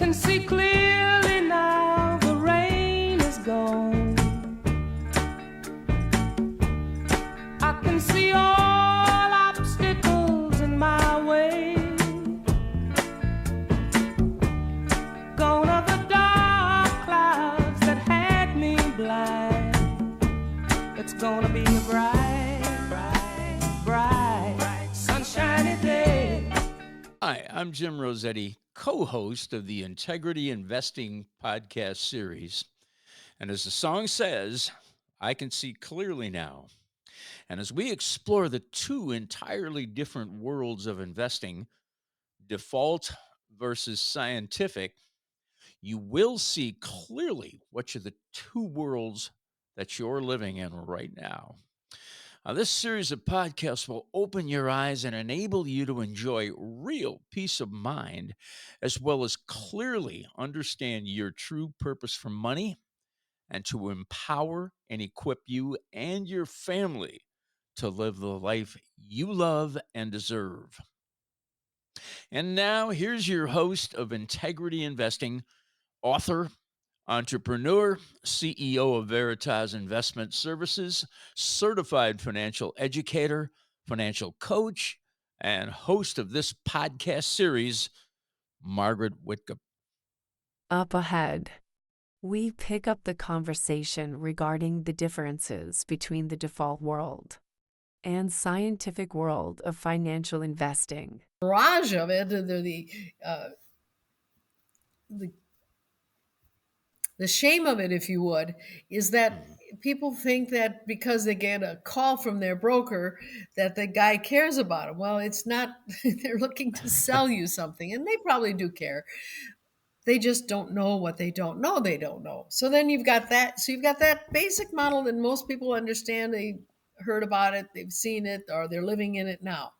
can see clearly now, the rain is gone. I can see all obstacles in my way. Gone are the dark clouds that had me blind. It's gonna be a bright, sunshiny day. Hi, I'm Jim Rosetti, co-host of the Integrity Investing podcast series. And as the song says, I can see clearly now. And as we explore the two entirely different worlds of investing, default versus scientific, you will see clearly which of the two worlds that you're living in right now. Now, this series of podcasts will open your eyes and enable you to enjoy real peace of mind, as well as clearly understand your true purpose for money and to empower and equip you and your family to live the life you love and deserve. And now, here's your host of Integrity Investing, author, entrepreneur, CEO of Veritas Investment Services, certified financial educator, financial coach, and host of this podcast series, Margaret Wittkopp. Up ahead, we pick up the conversation regarding the differences between the default world and scientific world of financial investing. Mirage of it, the shame of it, if you would, is that people think that because they get a call from their broker that the guy cares about them. Well, it's not. They're looking to sell you something, and they probably do care. They just don't know what they don't know. They don't know. So then you've got that. So you've got that basic model that most people understand. They heard about it, they've seen it, or they're living in it now.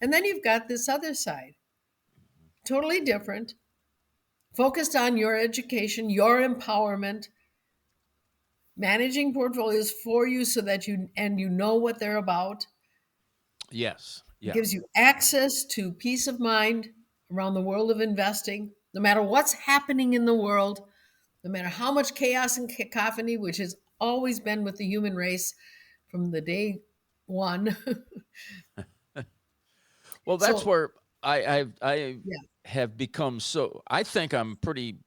And then you've got this other side, totally different, focused on your education, your empowerment, managing portfolios for you so that you know what they're about. Yes. It gives you access to peace of mind around the world of investing, no matter what's happening in the world, no matter how much chaos and cacophony, which has always been with the human race from the day one. Well, that's where I Yeah. have become so. I think I'm pretty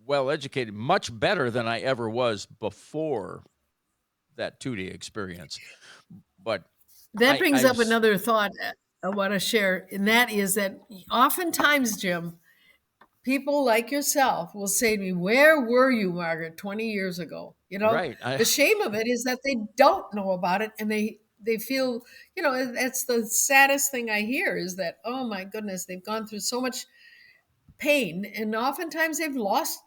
well educated, much better than I ever was before that 2-day experience. But That brings up I've another thought I want to share, and that is that oftentimes, Jim, people like yourself will say to me, "Where were you, Margaret, 20 years ago?" You know, right. the shame of it is that they don't know about it, and they feel, you know, that's the saddest thing I hear is that, oh my goodness, they've gone through so much pain, and oftentimes they've lost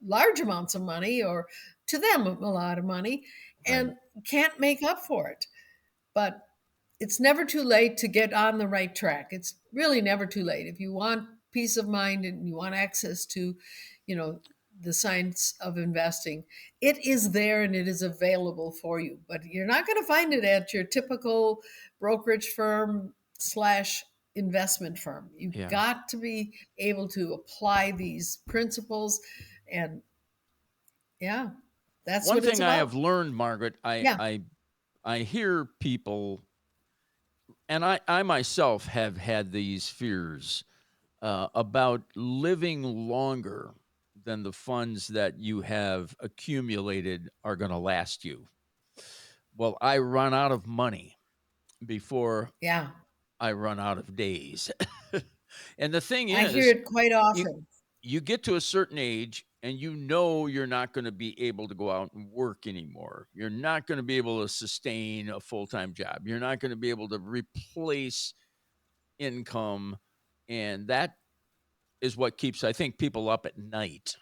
large amounts of money, or to them a lot of money, and can't make up for it. But it's never too late to get on the right track. It's really never too late. If you want peace of mind and you want access to, you know, the science of investing, it is there and it is available for you. But you're not going to find it at your typical brokerage firm slash investment firm. You've got to be able to apply these principles. And yeah, that's one what it's thing about. I have learned, Margaret. I hear people, and I myself have had these fears about living longer than the funds that you have accumulated are going to last you. Well, I run out of money before I run out of days. And the thing I is, hear it quite often. You get to a certain age and you know you're not going to be able to go out and work anymore. You're not going to be able to sustain a full-time job. You're not going to be able to replace income. And that is what keeps, I think, people up at night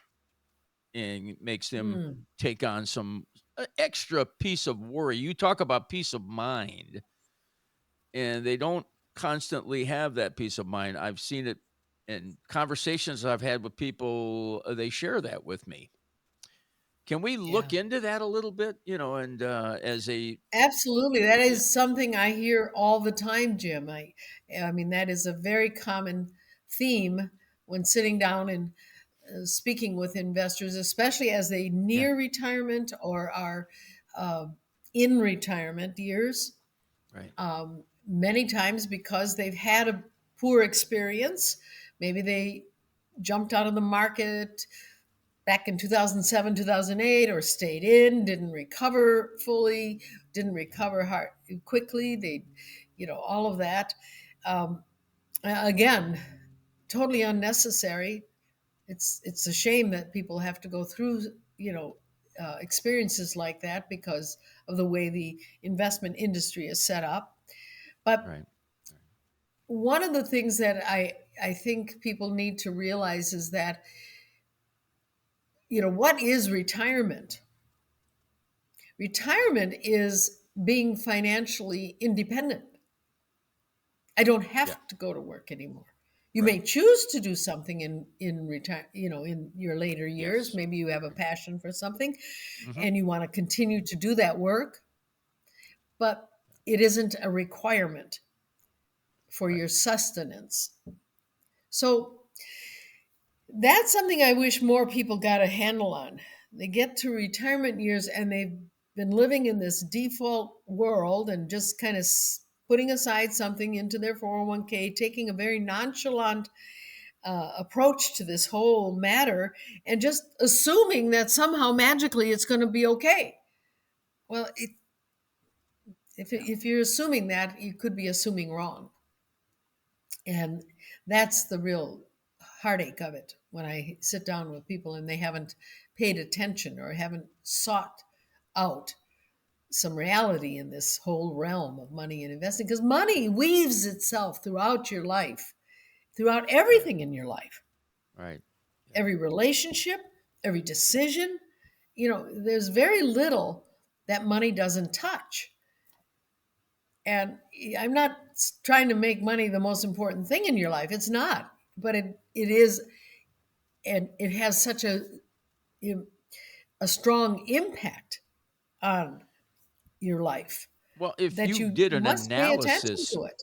and makes them take on some extra piece of worry. You talk about peace of mind, and they don't constantly have that peace of mind. I've seen it in conversations I've had with people. They share that with me. Can we look into that a little bit? You know, and as a Absolutely. That is something I hear all the time, Jim. I mean, that is a very common theme when sitting down and speaking with investors, especially as they Yeah. near retirement or are in retirement years, Right. many times because they've had a poor experience. Maybe they jumped out of the market back in 2007, 2008, or stayed in, didn't recover fully, didn't recover hard, quickly. They, all of that. Um, Again, totally unnecessary. It's a shame that people have to go through, experiences like that because of the way the investment industry is set up. But Right. one of the things that I think people need to realize is that, what is retirement? Retirement is being financially independent. I don't Yeah. have to go to work anymore. You Right. may choose to do something in retire, in your later years. Yes. Maybe you have a Right. passion for something Hmm. and you want to continue to do that work, but it isn't a requirement for Right. your sustenance. So that's something I wish more people got a handle on. They get to retirement years and they've been living in this default world and just kind of putting aside something into their 401k, taking a very nonchalant approach to this whole matter and just assuming that somehow magically it's going to be okay. Well, Yeah. if you're assuming that, you could be assuming wrong. And that's the real heartache of it when I sit down with people and they haven't paid attention or haven't sought out some reality in this whole realm of money and investing. Because money weaves itself throughout your life, throughout Right. everything in your life, Right. Yeah. every relationship, every decision. There's very little that money doesn't touch. And I'm not trying to make money the most important thing in your life. It's not, but it is, and it has such a strong impact on your life Well, if that you you did an must pay attention analysis, to it.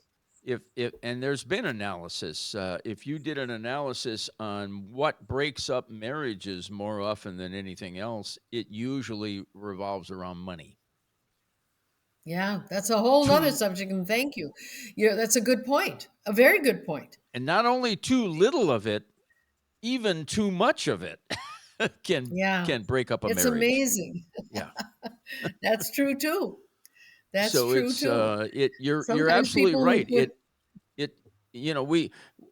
if and there's been analysis, if you did an analysis on what breaks up marriages more often than anything else, it usually revolves around money. Yeah, that's a whole nother Too, subject. And thank you. Yeah, that's a good point. A very good point. and not only too little of it, even too much of it can Yeah, can break up a it's marriage. amazing. Yeah. That's true too. That's So true it's too. you're Sometimes absolutely people who right. put, It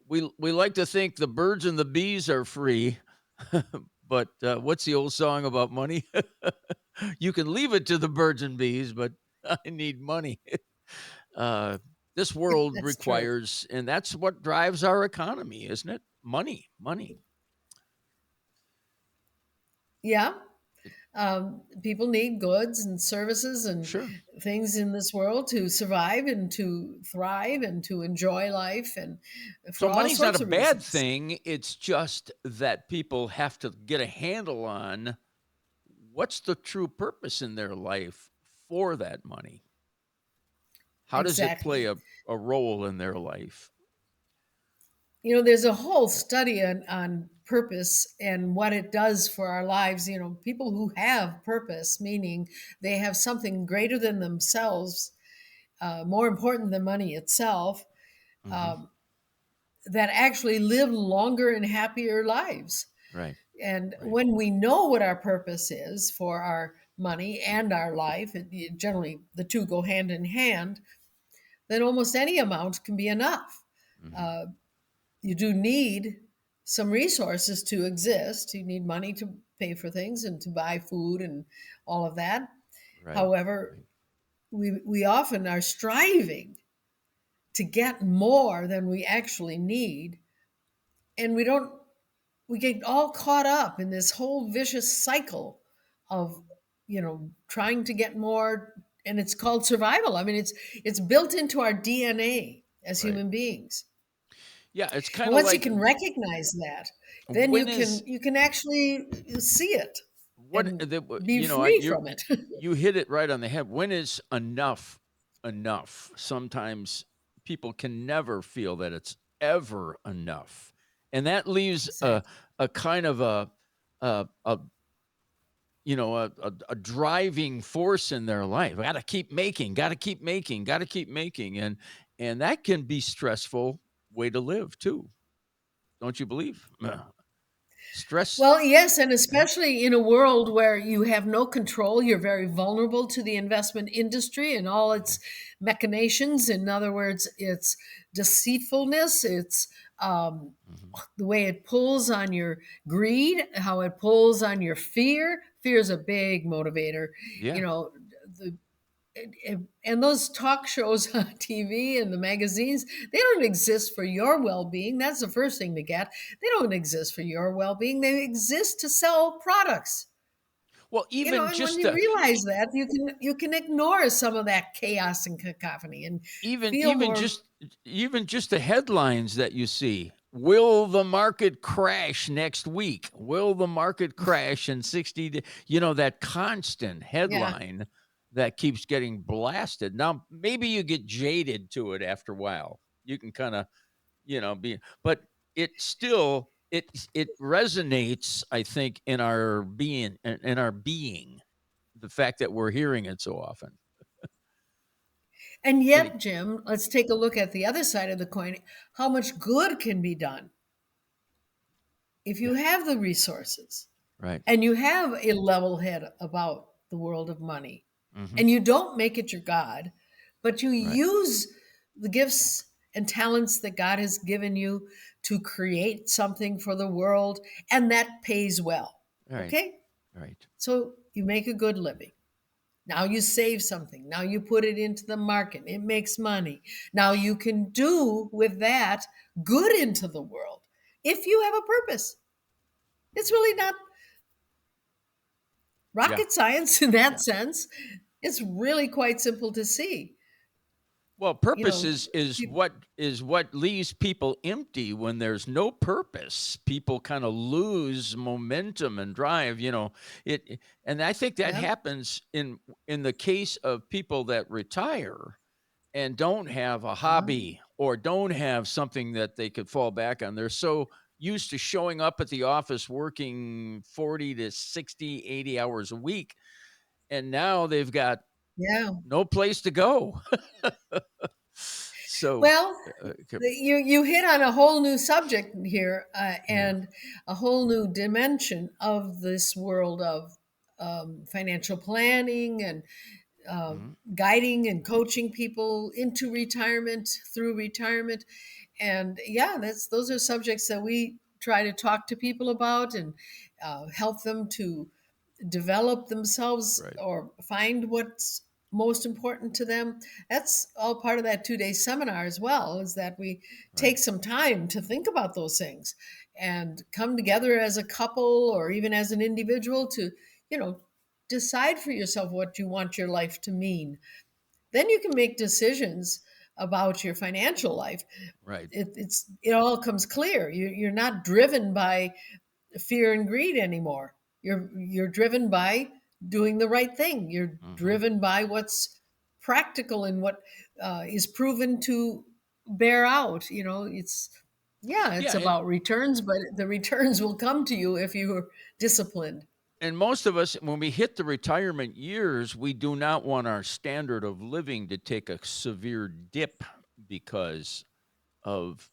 we like to think the birds and the bees are free, but what's the old song about money? You can leave it to the birds and bees, but I need money. Uh, this world that's true. requires, and that's what drives our economy, isn't it? Money, money. Yeah. It, People need goods and services and sure. things in this world to survive and to thrive and to enjoy life and So for all money's not a sorts of bad reasons. thing. It's just that people have to get a handle on what's the true purpose in their life for that money. How does it play Exactly. a role in their life? There's a whole study on purpose and what it does for our lives. People who have purpose, meaning they have something greater than themselves, more important than money itself, Hmm. um, that actually live longer and happier lives. Right, And right. when we know what our purpose is for our money and our life, generally the two go hand in hand, then almost any amount can be enough. Hmm. Uh, you do need some resources to exist. You need money to pay for things and to buy food and all of that. Right, However, right, we often are striving to get more than we actually need. And we get all caught up in this whole vicious cycle of, trying to get more. And it's called survival. I mean, it's built into our DNA as right. human beings. Yeah, it's And kind of once you like can recognize that, then when is you can actually see it what and the be free you from it. you hit it right on the head. When is enough enough? Sometimes people can never feel that it's ever enough. and that leaves Exactly. a kind of a a driving force in their life. Got to keep making, got to keep making, got to keep making, and that can be stressful way to live too. Don't you believe? Stress. Well, yes, and Yeah. especially in a world where you have no control, you're very vulnerable to the investment industry and all Yeah. its machinations. In other words, its deceitfulness, its Hmm. the way it pulls on your greed, how it pulls on your fear. Fear is a big motivator. You Yeah. know, the and those talk shows on TV and the magazines, they don't exist for your well-being. That's the first thing to get. They don't exist for your well-being. They exist to sell products. Well, even And when just you the realize that, you can ignore some of that chaos and cacophony and even feel even more. just even just the headlines that you see. Will the market crash next week? Will the market crash in 60 days? That constant Yeah. headline that keeps getting blasted. Now, maybe you get jaded to it after a while. You can kind of, be, but it still it resonates, I think, in our being, the fact that we're hearing it so often. And And it, yet, Jim, let's take a look at the other side of the coin. How much good can be done if yeah, you have the resources right. and you have a level head about the world of money Hmm. and you don't make it your God, but you Right. use the gifts and talents that God has given you to create something for the world, and that pays well. Right. Okay? Right. So you make a good living. Now you save something. Now you put it into the market. It makes money. Now you can do with that good into the world if you have a purpose. It's really not Yeah. rocket science in that Yeah. sense. It's really quite simple to see. Well, You purpose know, is pe- what leaves people empty when there's no purpose. People kind of lose momentum and drive, and I think that yeah, happens in the case of people that retire and don't have a uh, hobby or don't have something that they could fall back on. They're so used to showing up at the office working 40 to 60, 80 hours a week, and now they've got yeah. no place to go. So, Well, c you hit on a whole new subject here, yeah, and a whole new dimension of this world of financial planning and uh, mhm, guiding and coaching people into retirement, through retirement. And yeah, those are subjects that we try to talk to people about and help them to develop themselves right, or find what's most important to them. That's all part of that 2 day seminar as well, is that we right, take some time to think about those things and come together as a couple or even as an individual to, you know, decide for yourself what you want your life to mean. Then you can make decisions about your financial life. right, It all comes clear. You're not driven by fear and greed anymore. You're driven by doing the right thing. You're mhm. driven by what's practical and what is proven to bear out. It's Yeah, and about returns, but the returns will come to you if you're disciplined. and most of us, when we hit the retirement years, we do not want our standard of living to take a severe dip because of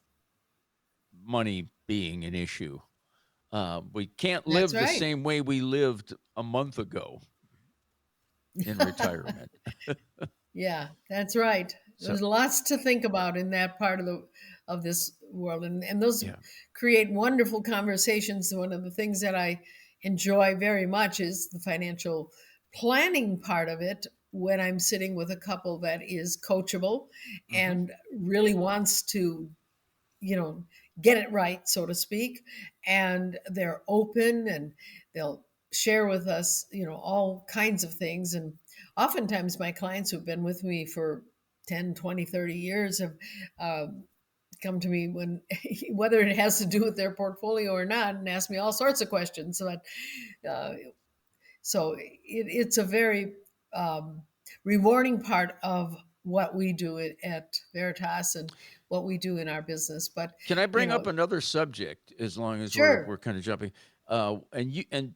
money being an issue. We can't That's live the right. same way we lived a month ago in retirement. Yeah, that's right. So, There's lots to think about in that part of this world, and those yeah. create wonderful conversations. One of the things that I enjoy very much is the financial planning part of it. When I'm sitting with a couple that is coachable Mhm. and really wants to, you know, get it right, so to speak, and they're open and they'll share with us, all kinds of things. And oftentimes my clients who've been with me for 10, 20, 30 years have um, come to me when whether it has to do with their portfolio or not, and ask me all sorts of questions. But uh, so it's a very rewarding part of what we do at Veritas and what we do in our business. But Can I you bring up know, another subject as long as we're sure, kind of jumping? And you and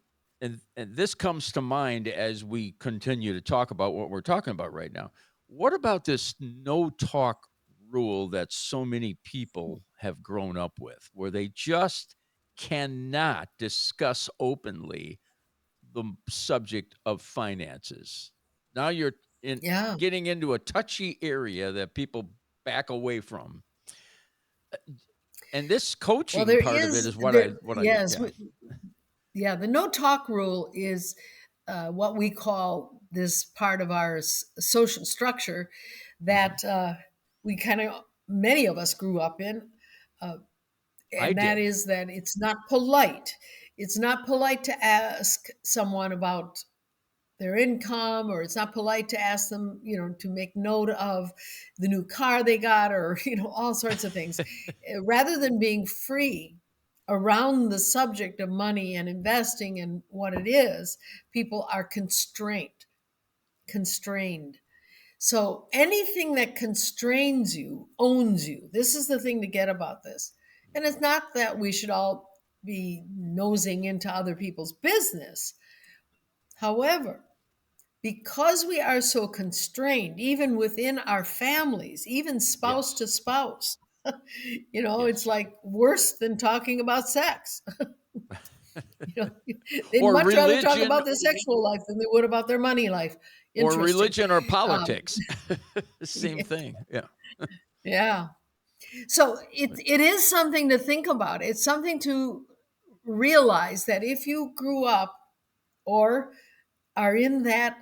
this comes to mind as we continue to talk about what we're talking about right now. What about this no talk rule that so many people have grown up with, where they just cannot discuss openly the subject of finances? Now you're in yeah. getting into a touchy area that people back away from, and this Well, coaching there part of it is is there. what I Yes, yeah. yeah. The no talk rule is what we call this part of our social structure Mhm. that we kind of many of us grew up in, uh, I and that did. is that it's not polite. It's not polite to ask someone about their income, or it's not polite to ask them, to make note of the new car they got, or all sorts of things. Rather than being free around the subject of money and investing and what it is, people are constrained. So anything that constrains you owns you. This is the thing to get about this. And it's not that we should all be nosing into other people's business. However, because we are so constrained, even within our families, even spouse Yes. to spouse, it's Yes. like worse than talking about sex. They'd Or much rather talk religion about their sexual life than they would about their money life. or Interesting. religion or Um, politics. Same thing. Yeah. yeah. So it is something to think about. It's something to realize that if you grew up or are in that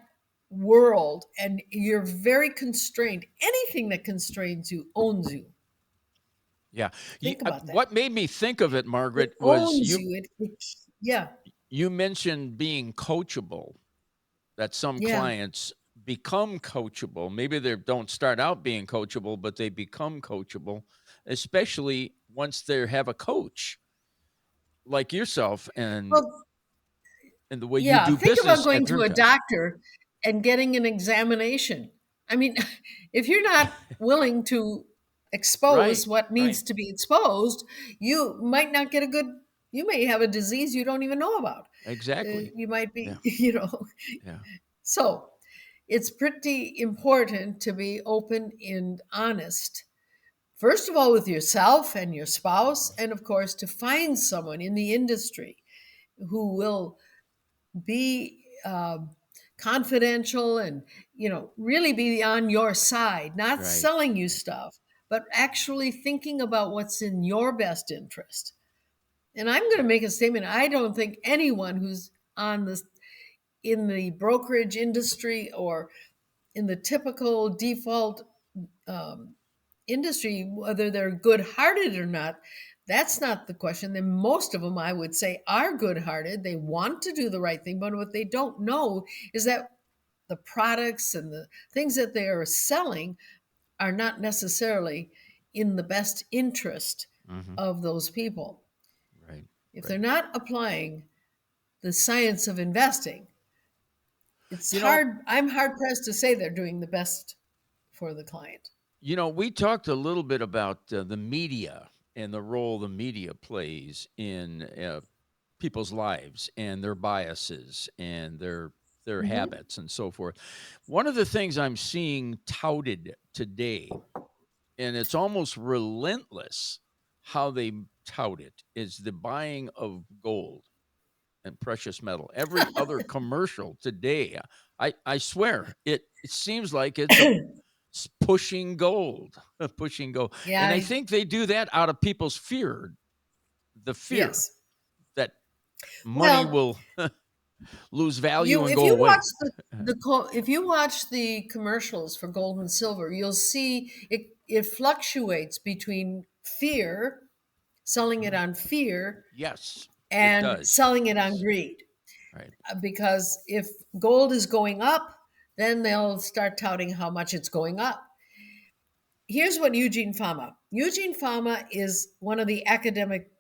world and you're very constrained, anything that constrains you owns you. Yeah. Think about that. What made me think of it, It Margaret, was owns you. Yeah, you mentioned being coachable, that some yeah. clients become coachable. Maybe they don't start out being coachable, but they become coachable, especially once they have a coach like yourself Well, and the way you yeah. do Think about business at going to a Veritas. doctor and getting an examination. I mean, if you're not willing to expose Right. what Right. needs to be exposed, you might not get a good. You may have a disease you don't even know about. Exactly. You might Yeah. be, Yeah. So it's pretty important to be open and honest. First of all, with yourself and your spouse, and of course, to find someone in the industry who will be confidential and really be on your side, not Right. selling you stuff, but actually thinking about what's in your best interest. And I'm going to Yeah. make a statement. I don't think anyone who's on this in the brokerage industry or in the typical default um, industry, whether they're good hearted or not, that's not the question. Then most of them, I would say, are good hearted. They want to do the right thing, but what they don't know is that the products and the things that they are selling are not necessarily in the best interest Hmm. of those people. Right. If they're Right. not applying the science of investing, it's You know, hard. I'm hard pressed to say they're doing the best for the client. we talked a little bit about the media and the role the media plays in people's lives and their biases and their Mhm. habits and so forth. One of the things I'm seeing touted today, and it's almost relentless how they tout it, is the buying of gold and precious metal. Every other commercial today, I swear, it seems like it's pushing gold, pushing gold. And I Yeah. think they do that out of people's fear, the fear Yes. that money Well, will lose value you and if go you watch away. if you watch the commercials for gold and silver, you'll see it fluctuates between fear, selling it Mhm. on fear, Yes, it and does. selling it on Yes. greed. Right. Because if gold is going up, then they'll start touting how much it's going up. Here's what Eugene Fama is one of the academic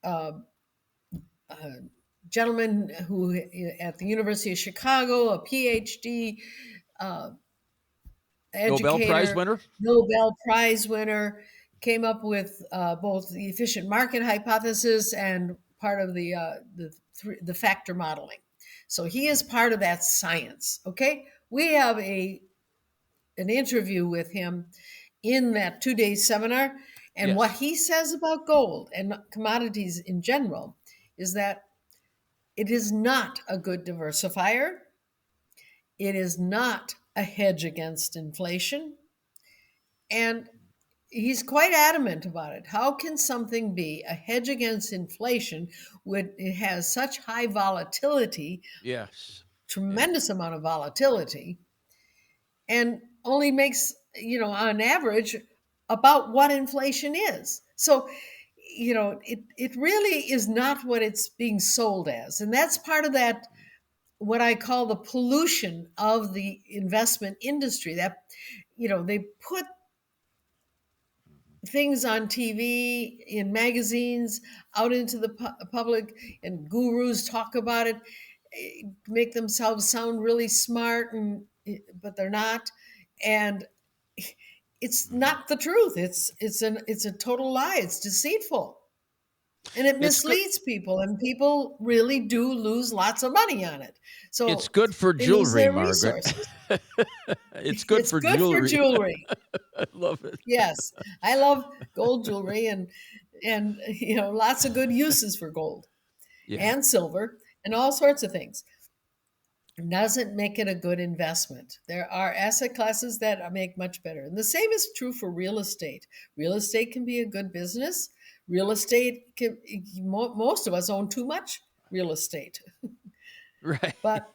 uh, uh, gentlemen who at the University of Chicago, a PhD, uh, Nobel Prize educator, winner? Nobel Prize winner, came up with both the efficient market hypothesis and part of the factor modeling. So he is part of that science. Okay, we have an interview with him in that 2 day seminar, and what Yes. he says about gold and commodities in general is that it is not a good diversifier. It is not a hedge against inflation. And he's quite adamant about it. How can something be a hedge against inflation when it has such high volatility, Yes. Yeah. tremendous amount of volatility, and only makes, on average, about what inflation is? So, it really is not what it's being sold as. And that's part of that, what I call the pollution of the investment industry. That, they put things on TV, in magazines, out into the public, and gurus talk about it, make themselves sound really smart, but they're not, and it's Mhm. not the truth. It's a total lie. It's deceitful, and it It's good. misleads people, and people really do lose lots of money on it. It's So good for they lose jewelry, their Margaret. resources. It's good It's for good for jewelry. jewelry. I love it. Yes, I love gold jewelry, and lots of good uses for gold Yeah. and silver and all sorts of things. It doesn't make it a good investment. There are asset classes that make much better. And the same is true for real estate. Real estate can be a good business. Real estate can, most of us own too much real estate. Right. But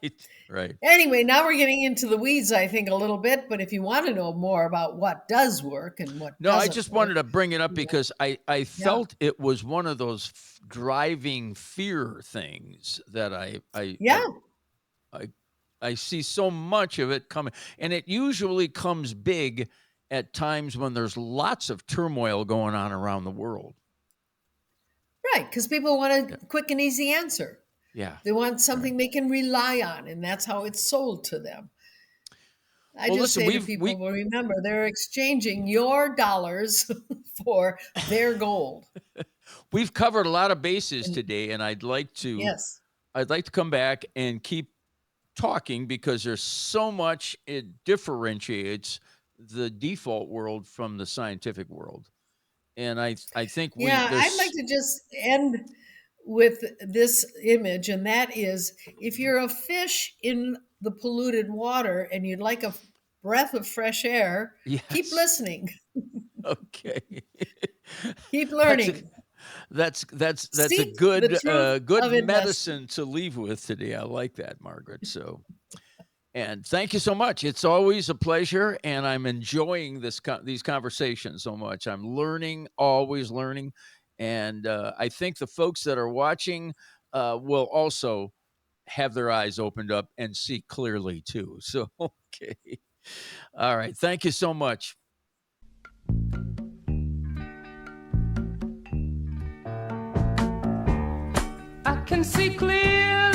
Right. anyway, now we're getting into the weeds, I think, a little bit. But if you want to know more about what does work and what No, I doesn't just wanted work, to bring it up because I yeah, felt it was one of those driving fear things that yeah, I I see so much of it coming, and it usually comes big at times when there's lots of turmoil going on around the world. right. Because people want Yeah. a quick and easy answer. Yeah. They want Right. something they can rely on, and that's how it's sold to them. I Well, just listen, say to we've people, we well, remember, they're exchanging your dollars for their gold. we've covered a lot of bases And today, and yes, I'd like to come back and keep talking because there's so much it differentiates the default world from the scientific world. And I think we yeah, I'd like there's to just end with this image, and that is, if Mhm. you're a fish in the polluted water and you'd like a breath of fresh air, keep Yes. listening, Okay. keep That's a learning, that's a seek the truth good of investment. medicine to leave with today. I like that, Margaret. So, and thank you so much. It's always a pleasure, and I'm enjoying these conversations so much. I'm learning, always learning, and I think the folks that are watching will also have their eyes opened up and see clearly too. So, okay, all right. Thank you so much. I can see clear